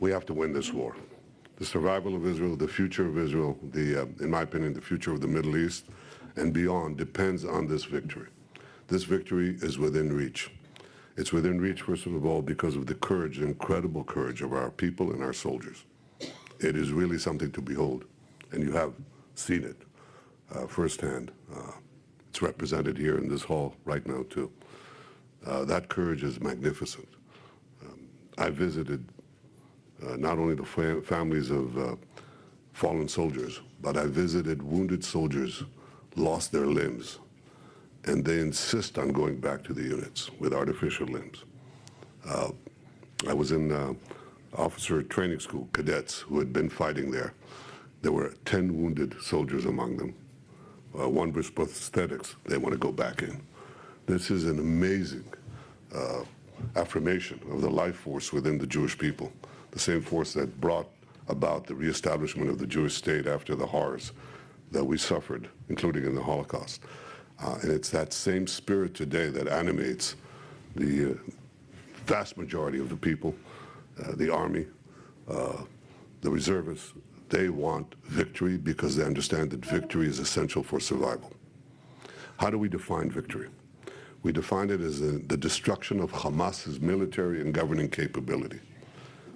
We have to win this war. The survival of Israel, the future of Israel, in my opinion, the future of the Middle East and beyond depends on this victory. This victory is within reach. It's within reach, first of all, because of the courage, incredible courage of our people and our soldiers. It is really something to behold, and you have seen it firsthand. It's represented here in this hall right now, too. That courage is magnificent. I visited not only the families of fallen soldiers, but I visited wounded soldiers, lost their limbs, and they insist on going back to the units with artificial limbs. I was in officer training school, cadets who had been fighting there. There were 10 wounded soldiers among them. One with prosthetics, they want to go back in. This is an amazing affirmation of the life force within the Jewish people, the same force that brought about the reestablishment of the Jewish state after the horrors that we suffered, including in the Holocaust. And it's that same spirit today that animates the vast majority of the people, the army, the reservists. They want victory because they understand that victory is essential for survival. How do we define victory? We define it as the destruction of Hamas's military and governing capability.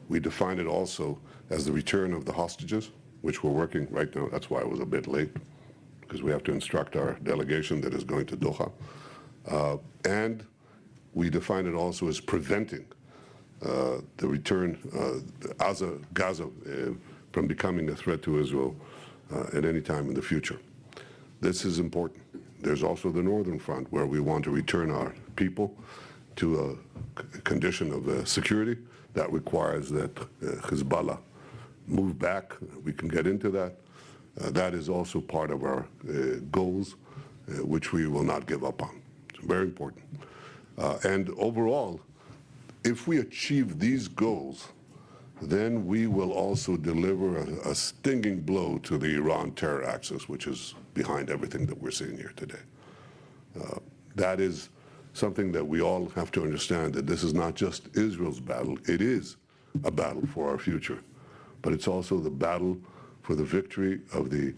We define it also as the return of the hostages, which we're working right now. That's why I was a bit late, because we have to instruct our delegation that is going to Doha. And we define it also as preventing the return of Gaza from becoming a threat to Israel at any time in the future. This is important. There's also the northern front, where we want to return our people to a condition of security that requires that Hezbollah move back. We can get into that. That is also part of our goals, which we will not give up on. It's very important. And overall, if we achieve these goals, then we will also deliver a stinging blow to the Iran terror axis, which is behind everything that we're seeing here today. That is something that we all have to understand, that this is not just Israel's battle. It is a battle for our future, but it's also the battle for the victory of the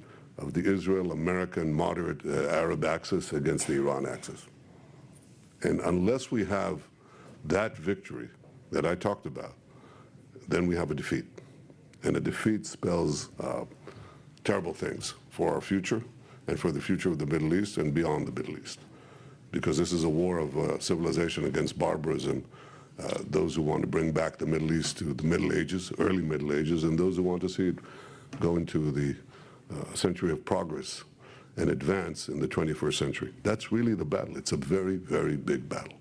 Israel-American moderate Arab axis against the Iran axis. And unless we have that victory that I talked about, then we have a defeat. And a defeat spells terrible things for our future and for the future of the Middle East and beyond the Middle East. Because this is a war of civilization against barbarism, those who want to bring back the Middle East to the Middle Ages, early Middle Ages, and those who want to see it go into the century of progress and advance in the 21st century. That's really the battle. It's a very, very big battle.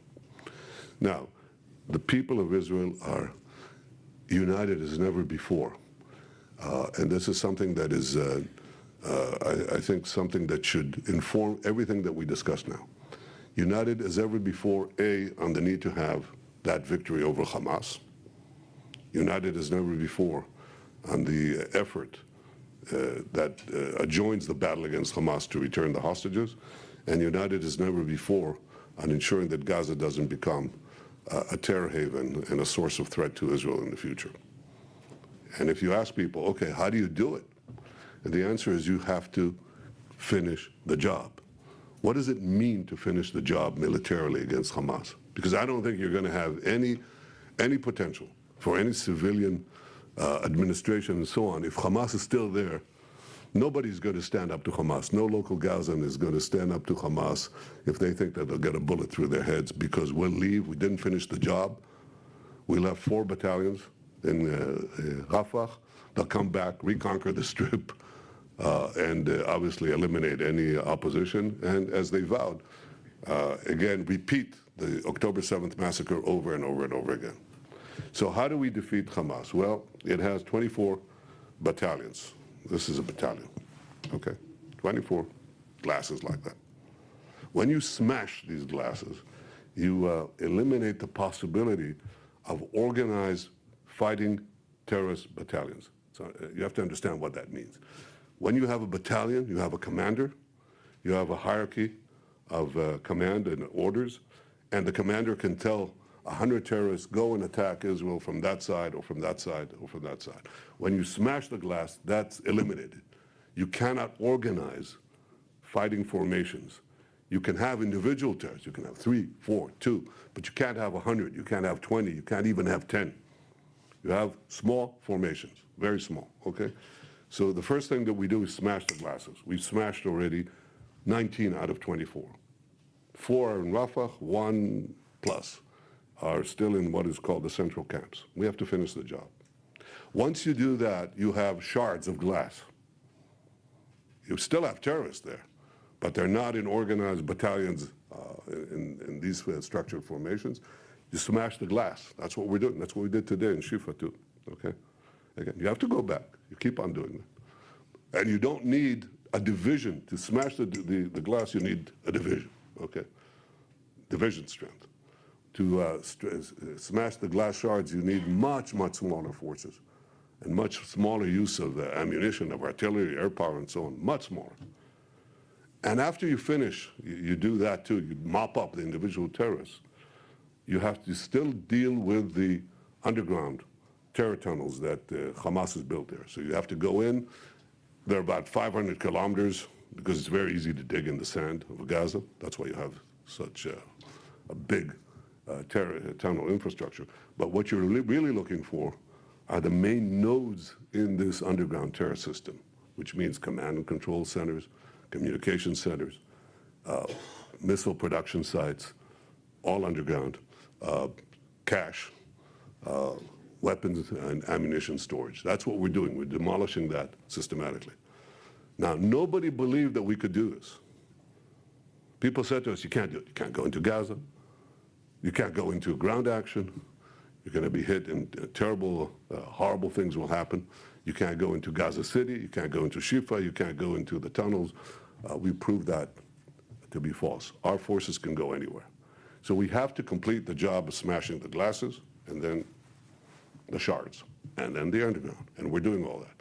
Now, the people of Israel are united as never before. And this is something that is, I think, something that should inform everything that we discuss now. United as ever before, on the need to have that victory over Hamas. United as never before on the effort that adjoins the battle against Hamas to return the hostages. And united as never before on ensuring that Gaza doesn't become a terror haven and a source of threat to Israel in the future. And if you ask people, okay, how do you do it? And the answer is you have to finish the job. What does it mean to finish the job militarily against Hamas? Because I don't think you're going to have any potential for any civilian administration and so on. If Hamas is still there, nobody's going to stand up to Hamas. No local Gazan is going to stand up to Hamas if they think that they'll get a bullet through their heads, because we'll leave. We didn't finish the job. We left 4 battalions in Rafah. They'll come back, reconquer the Strip, and obviously eliminate any opposition. And as they vowed, again, repeat the October 7th massacre over and over and over again. So how do we defeat Hamas? Well, it has 24 battalions. This is a battalion, okay? 24 glasses like that. When you smash these glasses, you eliminate the possibility of organized fighting terrorist battalions. So you have to understand what that means. When you have a battalion, you have a commander, you have a hierarchy of command and orders, and the commander can tell 100 terrorists go and attack Israel from that side or from that side or from that side. When you smash the glass, that's eliminated. You cannot organize fighting formations. You can have individual terrorists. You can have 3, 4, 2, but you can't have 100. You can't have 20. You can't even have 10. You have small formations, very small, okay? So the first thing that we do is smash the glasses. We've smashed already 19 out of 24. 4 are in Rafah, 1 plus are still in what is called the central camps. We have to finish the job. Once you do that, you have shards of glass. You still have terrorists there, but they're not in organized battalions in these structured formations. You smash the glass. That's what we're doing. That's what we did today in Shifa too, okay? Again, you have to go back. You keep on doing that. And you don't need a division. To smash the glass, you need a division, okay? Division strength. To smash the glass shards, you need much, much smaller forces and much smaller use of ammunition, of artillery, air power, and so on, much smaller. And after you finish, you do that too. You mop up the individual terrorists. You have to still deal with the underground terror tunnels that Hamas has built there. So you have to go in. They're about 500 kilometers because it's very easy to dig in the sand of Gaza. That's why you have such a big terror tunnel infrastructure. But what you're really looking for are the main nodes in this underground terror system, which means command and control centers, communication centers, missile production sites, all underground, cache, weapons and ammunition storage. That's what we're doing. We're demolishing that systematically. Now, nobody believed that we could do this. People said to us, you can't do it. You can't go into Gaza. You can't go into ground action. You're going to be hit and terrible, horrible things will happen. You can't go into Gaza City. You can't go into Shifa. You can't go into the tunnels. We proved that to be false. Our forces can go anywhere. So we have to complete the job of smashing the glasses and then the shards and then the underground. And we're doing all that.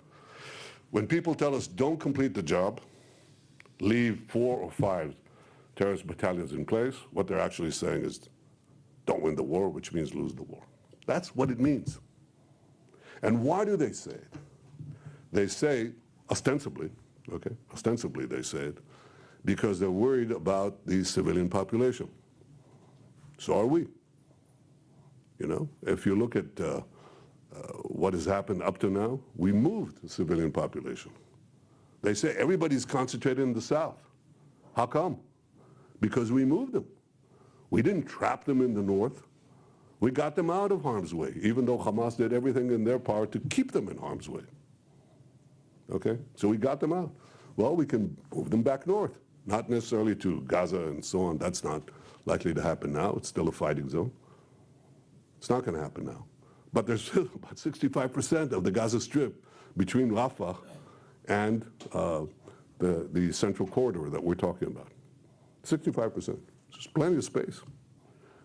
When people tell us don't complete the job, leave 4 or 5 terrorist battalions in place, what they're actually saying is don't win the war, which means lose the war. That's what it means. And why do they say it? They say, ostensibly, okay, ostensibly they say it, because they're worried about the civilian population. So are we. You know, if you look at what has happened up to now, we moved the civilian population. They say everybody's concentrated in the south. How come? Because we moved them. We didn't trap them in the north. We got them out of harm's way, even though Hamas did everything in their power to keep them in harm's way. Okay, so we got them out. Well, we can move them back north, not necessarily to Gaza and so on. That's not likely to happen now. It's still a fighting zone. It's not going to happen now. But there's still about 65% of the Gaza Strip between Rafah and the central corridor that we're talking about. 65%. There's plenty of space.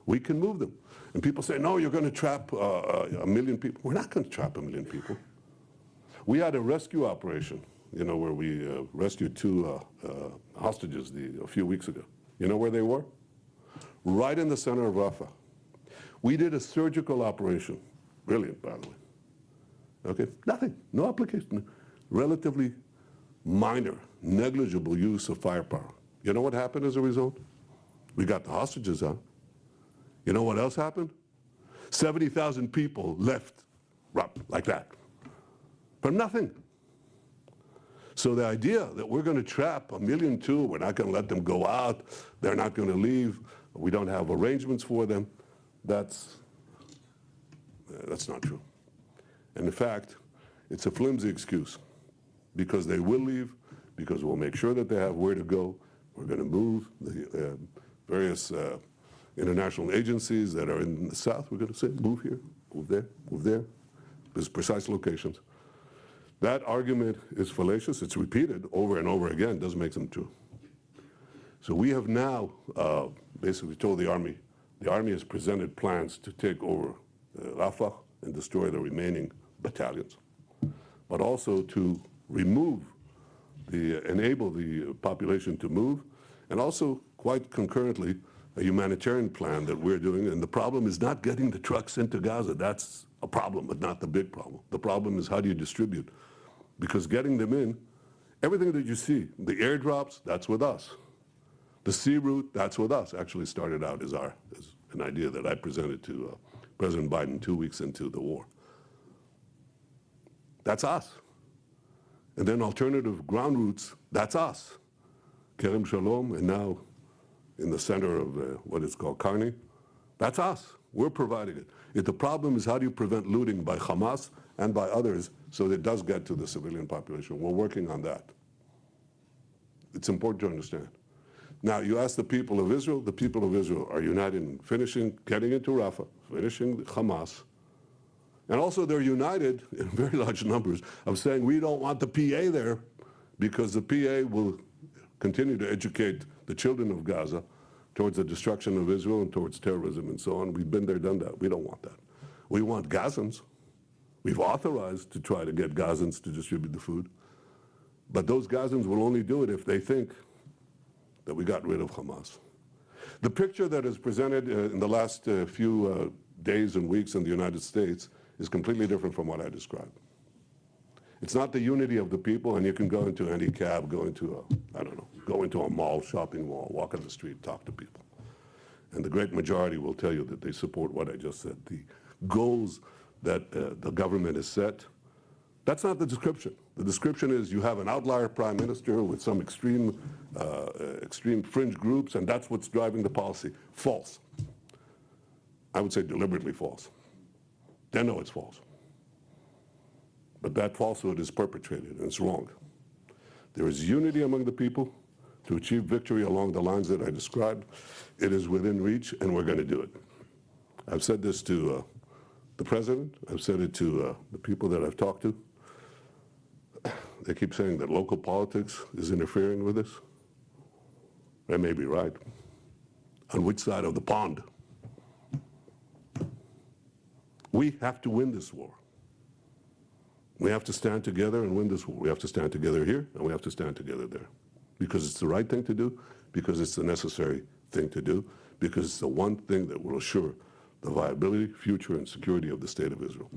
We can move them. And people say, no, you're going to trap 1 million people. We're not going to trap 1 million people. We had a rescue operation, you know, where we rescued 2 hostages a few weeks ago. You know where they were? Right in the center of Rafah. We did a surgical operation. Brilliant, by the way. Okay, nothing, no application. Relatively minor, negligible use of firepower. You know what happened as a result? We got the hostages out. You know what else happened? 70,000 people left like that. From nothing. So the idea that we're going to trap 1.2 million, we're not going to let them go out, they're not going to leave, we don't have arrangements for them, that's not true. And in fact, it's a flimsy excuse because they will leave, because we'll make sure that they have where to go. We're going to move the various international agencies that are in the south. We're going to say, move here, move there, move there. There's precise locations. That argument is fallacious. It's repeated over and over again. It doesn't make them true. So we have now basically told the army has presented plans to take over Rafah and destroy the remaining battalions, but also to enable the population to move, and also quite concurrently a humanitarian plan that we're doing, and the problem is not getting the trucks into Gaza. That's a problem, but not the big problem. The problem is how do you distribute? Because getting them in, everything that you see, the airdrops, that's with us. The sea route, that's with us. Actually started out as an idea that I presented to President Biden 2 weeks into the war. That's us. And then alternative ground routes, that's us. Kerem Shalom, and now in the center of what is called Karni, that's us. We're providing it. If the problem is how do you prevent looting by Hamas and by others so that it does get to the civilian population, we're working on that. It's important to understand. Now, you ask the people of Israel are united in getting into Rafah, finishing Hamas, and also they're united in very large numbers of saying we don't want the PA there because the PA will continue to educate the children of Gaza towards the destruction of Israel and towards terrorism and so on. We've been there, done that. We don't want that. We want Gazans. We've authorized to try to get Gazans to distribute the food. But those Gazans will only do it if they think that we got rid of Hamas. The picture that is presented in the last few days and weeks in the United States is completely different from what I described. It's not the unity of the people, and you can go into any cab, go into a mall, shopping mall, walk on the street, talk to people. And the great majority will tell you that they support what I just said. The goals that the government has set, that's not the description. The description is you have an outlier prime minister with some extreme fringe groups, and that's what's driving the policy. False. I would say deliberately false. They know it's false. But that falsehood is perpetrated, and it's wrong. There is unity among the people to achieve victory along the lines that I described. It is within reach, and we're going to do it. I've said this to the president. I've said it to the people that I've talked to. They keep saying that local politics is interfering with this. They may be right. On which side of the pond? We have to win this war. We have to stand together and win this war. We have to stand together here, and we have to stand together there. Because it's the right thing to do, because it's the necessary thing to do, because it's the one thing that will assure the viability, future, and security of the State of Israel.